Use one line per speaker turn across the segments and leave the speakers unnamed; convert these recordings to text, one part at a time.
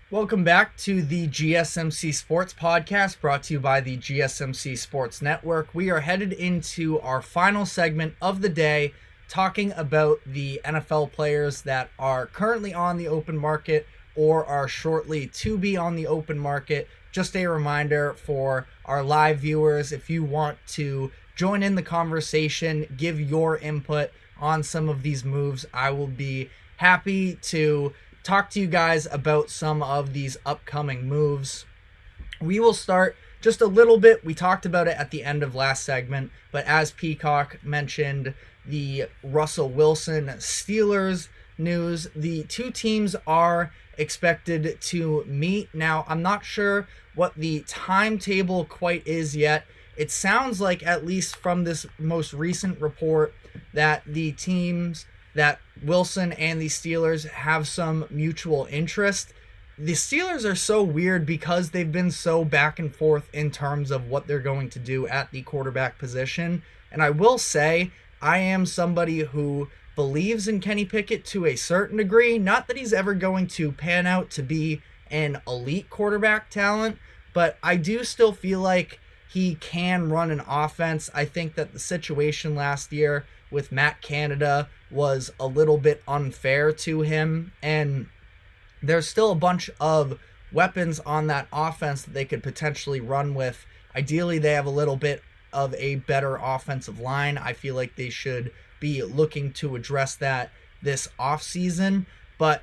Welcome back to the GSMC Sports Podcast, brought to you by the GSMC Sports Network. We are headed into our final segment of the day, talking about the NFL players that are currently on the open market or are shortly to be on the open market. Just a reminder for our live viewers, if you want to join in the conversation, give your input on some of these moves, I will be happy to talk to you guys about some of these upcoming moves. We will start just a little bit. We talked about it at the end of last segment, but as Peacock mentioned, the Russell Wilson Steelers news, the two teams are expected to meet. Now, I'm not sure what the timetable quite is yet. It sounds like, at least from this most recent report, that the teams that Wilson and the Steelers have some mutual interest. The Steelers are so weird because they've been so back and forth in terms of what they're going to do at the quarterback position. And I will say, I am somebody who believes in Kenny Pickett to a certain degree. Not that he's ever going to pan out to be an elite quarterback talent, but I do still feel like he can run an offense. I think that the situation last year with Matt Canada was a little bit unfair to him, and there's still a bunch of weapons on that offense that they could potentially run with. Ideally, they have a little bit of a better offensive line. I feel like they should be looking to address that this offseason, but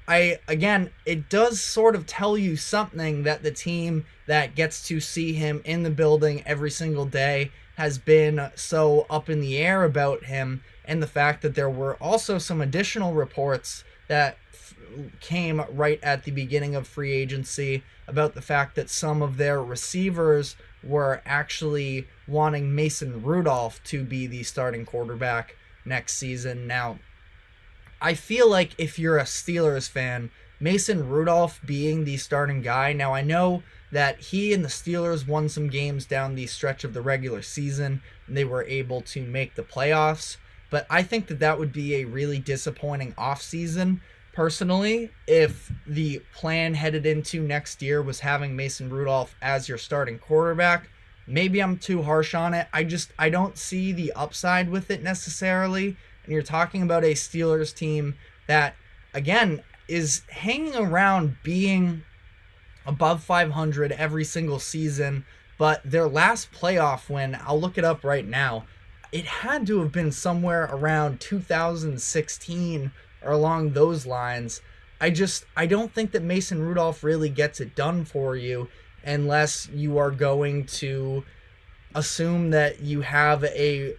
it does sort of tell you something that the team that gets to see him in the building every single day has been so up in the air about him, and the fact that there were also some additional reports that came right at the beginning of free agency about the fact that some of their receivers were actually wanting Mason Rudolph to be the starting quarterback next season. Now, I feel like if you're a Steelers fan, Mason Rudolph being the starting guy, now I know that he and the Steelers won some games down the stretch of the regular season, and they were able to make the playoffs, but I think that that would be a really disappointing offseason, personally, if the plan headed into next year was having Mason Rudolph as your starting quarterback. Maybe I'm too harsh on it. I don't see the upside with it necessarily, and you're talking about a Steelers team that, again, is hanging around being above 500 every single season, but their last playoff win, I'll look it up right now, it had to have been somewhere around 2016 or along those lines. I don't think that Mason Rudolph really gets it done for you unless you are going to assume that you have a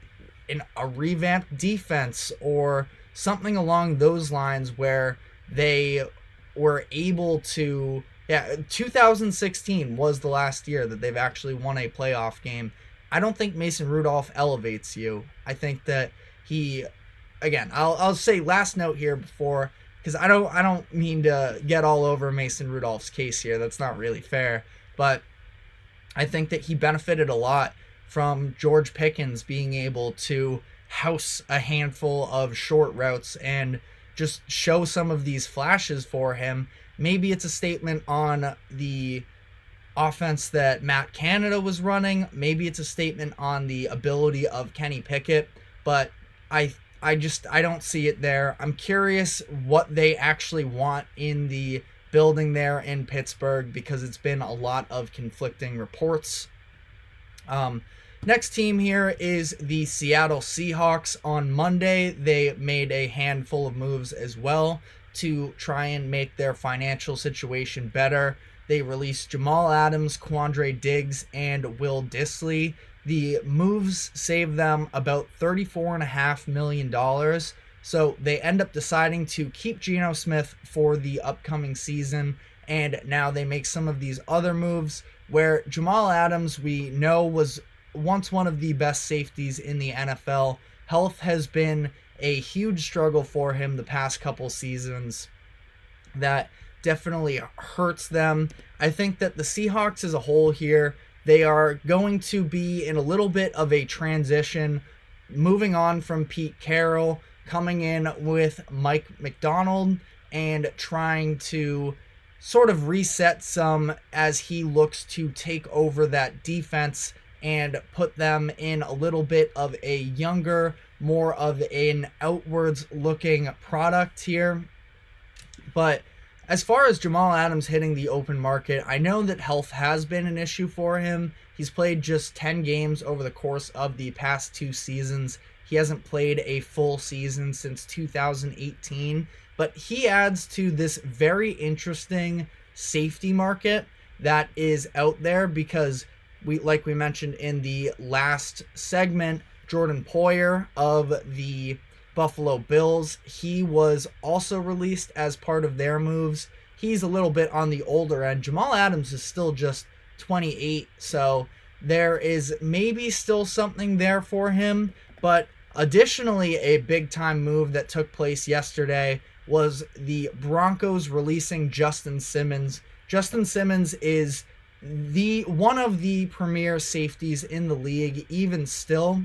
revamped defense or something along those lines where they were able to. Yeah, 2016 was the last year that they've actually won a playoff game. I don't think Mason Rudolph elevates you. I think that he, again, I'll say last note here before, because I don't mean to get all over Mason Rudolph's case here. That's not really fair. But I think that he benefited a lot from George Pickens being able to house a handful of short routes and just show some of these flashes for him. Maybe it's a statement on the offense that Matt Canada was running. Maybe it's a statement on the ability of Kenny Pickett, but I don't see it there. I'm curious what they actually want in the building there in Pittsburgh, because it's been a lot of conflicting reports. Next team here is the Seattle Seahawks. On Monday, they made a handful of moves as well to try and make their financial situation better. They released Jamal Adams, Quandre Diggs, and Will Dissly. The moves saved them about $34.5 million. So they end up deciding to keep Geno Smith for the upcoming season, and now they make some of these other moves where Jamal Adams, we know, was once one of the best safeties in the NFL. Health has been a huge struggle for him the past couple seasons. That definitely hurts them. I think that the Seahawks as a whole here, they are going to be in a little bit of a transition, moving on from Pete Carroll, coming in with Mike McDonald, and trying to sort of reset some as he looks to take over that defense and put them in a little bit of a younger, more of an outwards looking product here. But as far as Jamal Adams hitting the open market, I know that health has been an issue for him. He's played just 10 games over the course of the past 2 seasons. He hasn't played a full season since 2018, but he adds to this very interesting safety market that is out there because like we mentioned in the last segment, Jordan Poyer of the Buffalo Bills, he was also released as part of their moves. He's a little bit on the older end. Jamal Adams is still just 28, so there is maybe still something there for him. But additionally, a big-time move that took place yesterday was the Broncos releasing Justin Simmons. Justin Simmons is one of the premier safeties in the league. Even still,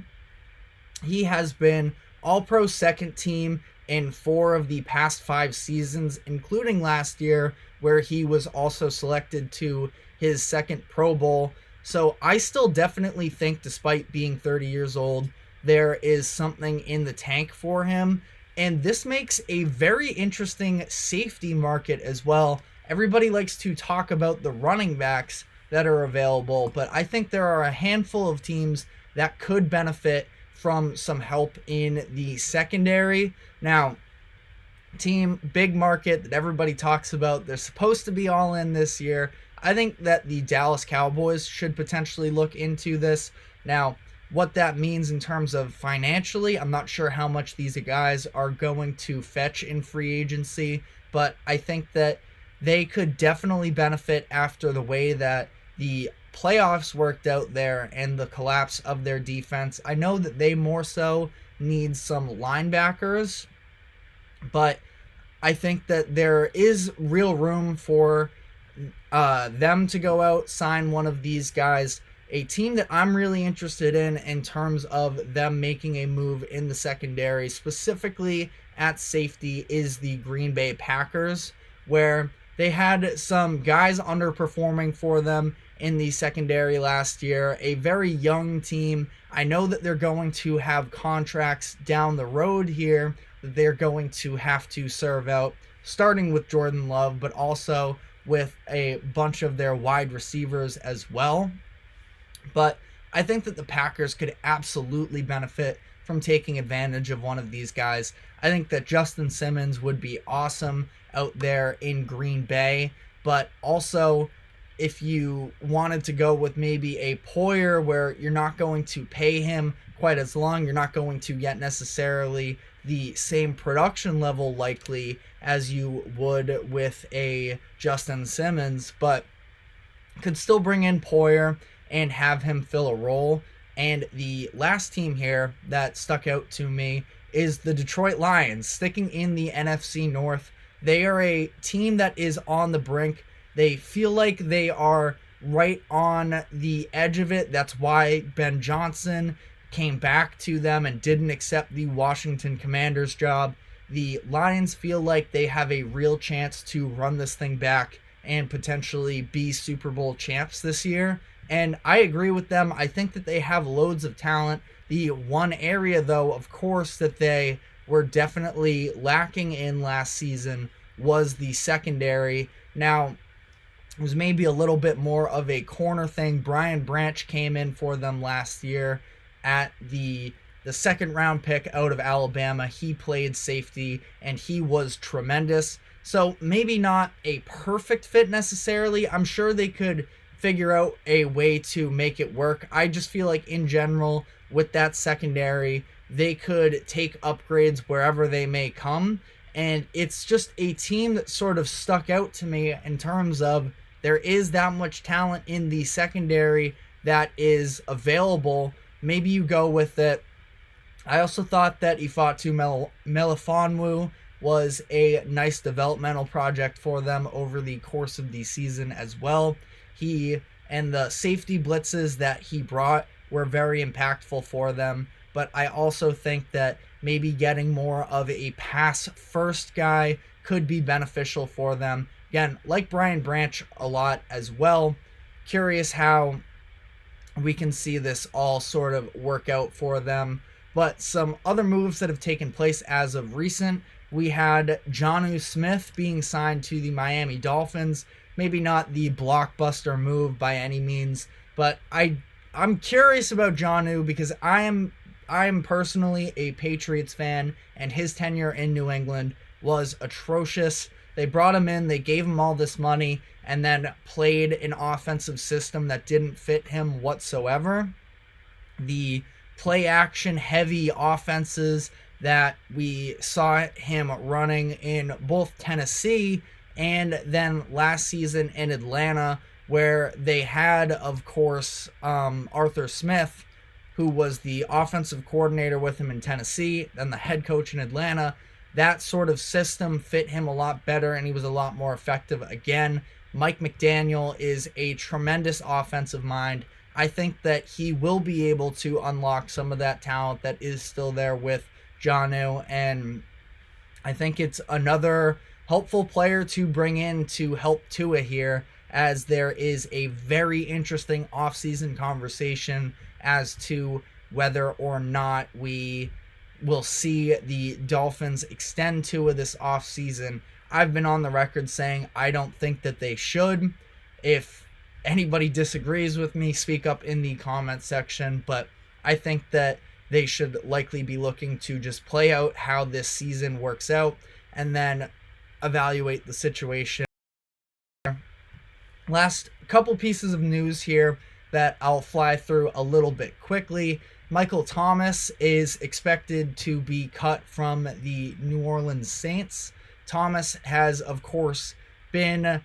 he has been All-Pro second team in 4 of the past 5 seasons, including last year, where he was also selected to his second Pro Bowl. So I still definitely think, despite being 30 years old, there is something in the tank for him. And this makes a very interesting safety market as well. Everybody likes to talk about the running backs that are available, but I think there are a handful of teams that could benefit from some help in the secondary. Now, team, big market that everybody talks about. They're supposed to be all in this year. I think that the Dallas Cowboys should potentially look into this. Now, what that means in terms of financially, I'm not sure how much these guys are going to fetch in free agency, but I think that they could definitely benefit after the way that the playoffs worked out there and the collapse of their defense. I know that they more so need some linebackers, but I think that there is real room for them to go out, sign one of these guys. A team that I'm really interested in terms of them making a move in the secondary, specifically at safety, is the Green Bay Packers, where they had some guys underperforming for them in the secondary last year. A very young team. I know that they're going to have contracts down the road here that they're going to have to serve out, starting with Jordan Love, but also with a bunch of their wide receivers as well. But I think that the Packers could absolutely benefit from taking advantage of one of these guys. I think that Justin Simmons would be awesome out there in Green Bay, but also if you wanted to go with maybe a Poyer where you're not going to pay him quite as long, you're not going to get necessarily the same production level likely as you would with a Justin Simmons, but could still bring in Poyer and have him fill a role. And the last team here that stuck out to me is the Detroit Lions, sticking in the NFC North. They are a team that is on the brink. They feel like they are right on the edge of it. That's why Ben Johnson came back to them and didn't accept the Washington Commanders job. The Lions feel like they have a real chance to run this thing back and potentially be Super Bowl champs this year. And I agree with them. I think that they have loads of talent. The one area, though, of course, that they were definitely lacking in last season was the secondary. Now, it was maybe a little bit more of a corner thing. Brian Branch came in for them last year at the second round pick out of Alabama. He played safety and he was tremendous. So maybe not a perfect fit necessarily. I'm sure they could figure out a way to make it work. I just feel like in general with that secondary, they could take upgrades wherever they may come. And it's just a team that sort of stuck out to me in terms of there is that much talent in the secondary that is available. Maybe you go with it. I also thought that Ifeatu Melifonwu was a nice developmental project for them over the course of the season as well. He and the safety blitzes that he brought were very impactful for them. But I also think that maybe getting more of a pass-first guy could be beneficial for them. Again, like Brian Branch a lot as well. Curious how we can see this all sort of work out for them. But some other moves that have taken place as of recent, we had Jonnu Smith being signed to the Miami Dolphins. Maybe not the blockbuster move by any means, but I'm curious about Jonnu because I am personally a Patriots fan, and his tenure in New England was atrocious. They brought him in, they gave him all this money, and then played an offensive system that didn't fit him whatsoever. The play-action heavy offenses that we saw him running in both Tennessee and then last season in Atlanta, where they had, of course, Arthur Smith, who was the offensive coordinator with him in Tennessee, then the head coach in Atlanta. That sort of system fit him a lot better, and he was a lot more effective again. Mike McDaniel is a tremendous offensive mind. I think that he will be able to unlock some of that talent that is still there with Jonnu, and I think it's another helpful player to bring in to help Tua here, as there is a very interesting offseason conversation as to whether or not we will see the Dolphins extend Tua this offseason. I've been on the record saying I don't think that they should. If anybody disagrees with me, speak up in the comment section, but I think that they should likely be looking to just play out how this season works out and then evaluate the situation. Last couple pieces of news here that I'll fly through a little bit quickly. Michael Thomas is expected to be cut from the New Orleans Saints. Thomas has, of course, been,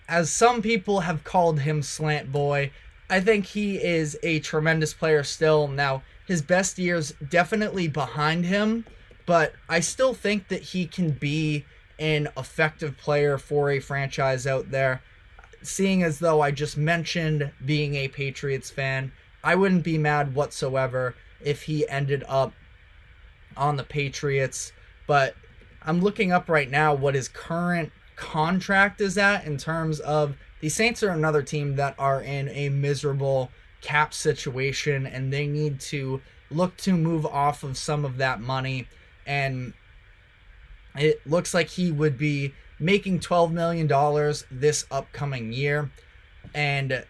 as some people have called him, Slant Boy. I think he is a tremendous player still. Now, his best years definitely behind him, but I still think that he can be an effective player for a franchise out there. Seeing as though I just mentioned being a Patriots fan, I wouldn't be mad whatsoever if he ended up on the Patriots, but I'm looking up right now what his current contract is at in terms of the Saints are another team that are in a miserable cap situation, and they need to look to move off of some of that money, and it looks like he would be making $12 million this upcoming year and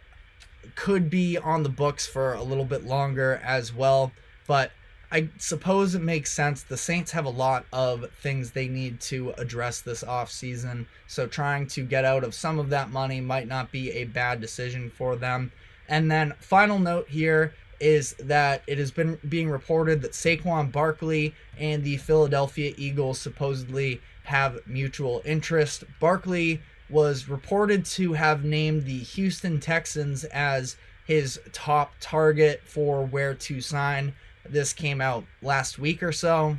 could be on the books for a little bit longer as well. But I suppose it makes sense. The Saints have a lot of things they need to address this offseason, so trying to get out of some of that money might not be a bad decision for them. And then final note here is that it has been being reported that Saquon Barkley and the Philadelphia Eagles supposedly have mutual interest. Barkley was reported to have named the Houston Texans as his top target for where to sign. This came out last week or so,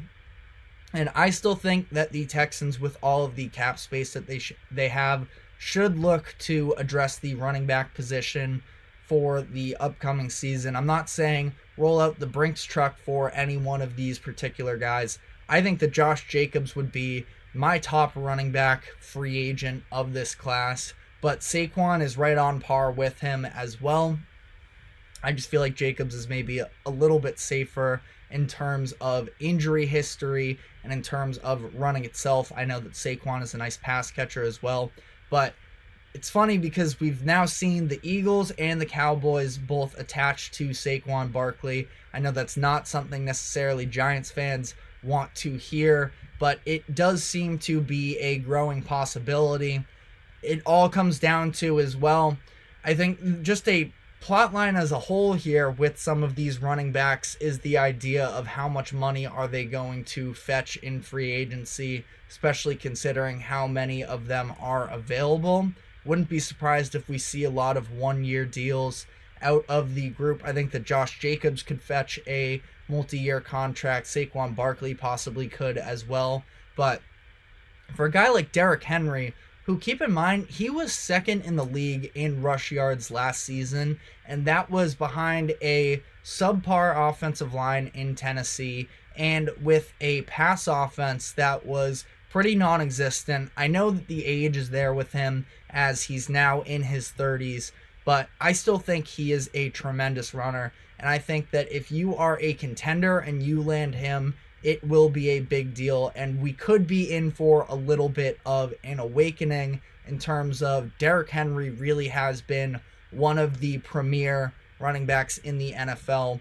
and I still think that the Texans, with all of the cap space that they have, should look to address the running back position for the upcoming season. I'm not saying roll out the Brinks truck for any one of these particular guys. I think that Josh Jacobs would be my top running back free agent of this class, but Saquon is right on par with him as well. I just feel like Jacobs is maybe a little bit safer in terms of injury history and in terms of running itself. I know that Saquon is a nice pass catcher as well, but it's funny because we've now seen the Eagles and the Cowboys both attached to Saquon Barkley. I know that's not something necessarily Giants fans want to hear, but it does seem to be a growing possibility. It all comes down to, as well, I think just a plot line as a whole here with some of these running backs is the idea of how much money are they going to fetch in free agency, especially considering how many of them are available. Wouldn't be surprised if we see a lot of one-year deals out of the group. I think that Josh Jacobs could fetch a multi-year contract. Saquon Barkley possibly could as well. But for a guy like Derrick Henry, who, keep in mind, he was second in the league in rush yards last season, and that was behind a subpar offensive line in Tennessee and with a pass offense that was pretty non-existent. I know that the age is there with him as he's now in his 30s, but I still think he is a tremendous runner. And I think that if you are a contender and you land him, it will be a big deal. And we could be in for a little bit of an awakening in terms of Derrick Henry really has been one of the premier running backs in the NFL.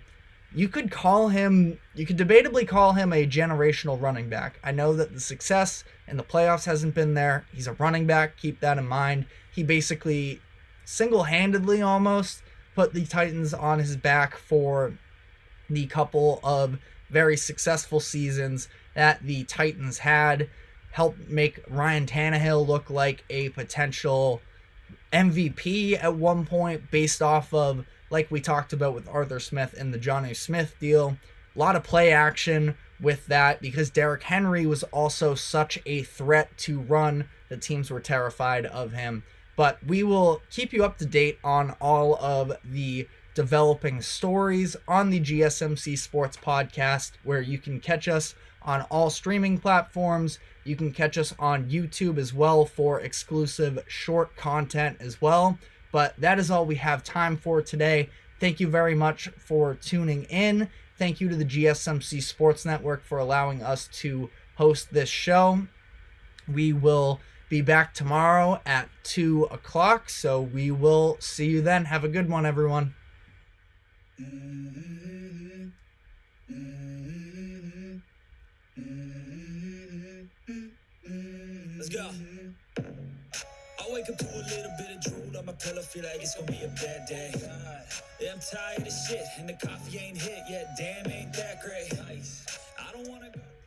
You could debatably call him a generational running back. I know that the success in the playoffs hasn't been there. He's a running back. Keep that in mind. He basically single-handedly almost put the Titans on his back for the couple of very successful seasons that the Titans had. Helped make Ryan Tannehill look like a potential MVP at one point based off of, like we talked about with Arthur Smith and the Jonnu Smith deal. A lot of play action with that because Derrick Henry was also such a threat to run. The teams were terrified of him. But we will keep you up to date on all of the developing stories on the GSMC Sports Podcast, where you can catch us on all streaming platforms. You can catch us on YouTube as well for exclusive short content as well. But that is all we have time for today. Thank you very much for tuning in. Thank you to the GSMC Sports Network for allowing us to host this show. We will be back tomorrow at 2 o'clock, so we will see you then. Have a good one, everyone.
Let's go. I wake up to a little bit of drool on my pillow, feel like it's gonna be a bad day. Yeah, I'm tired of shit, and the coffee ain't hit yet. Damn, ain't that great. Nice.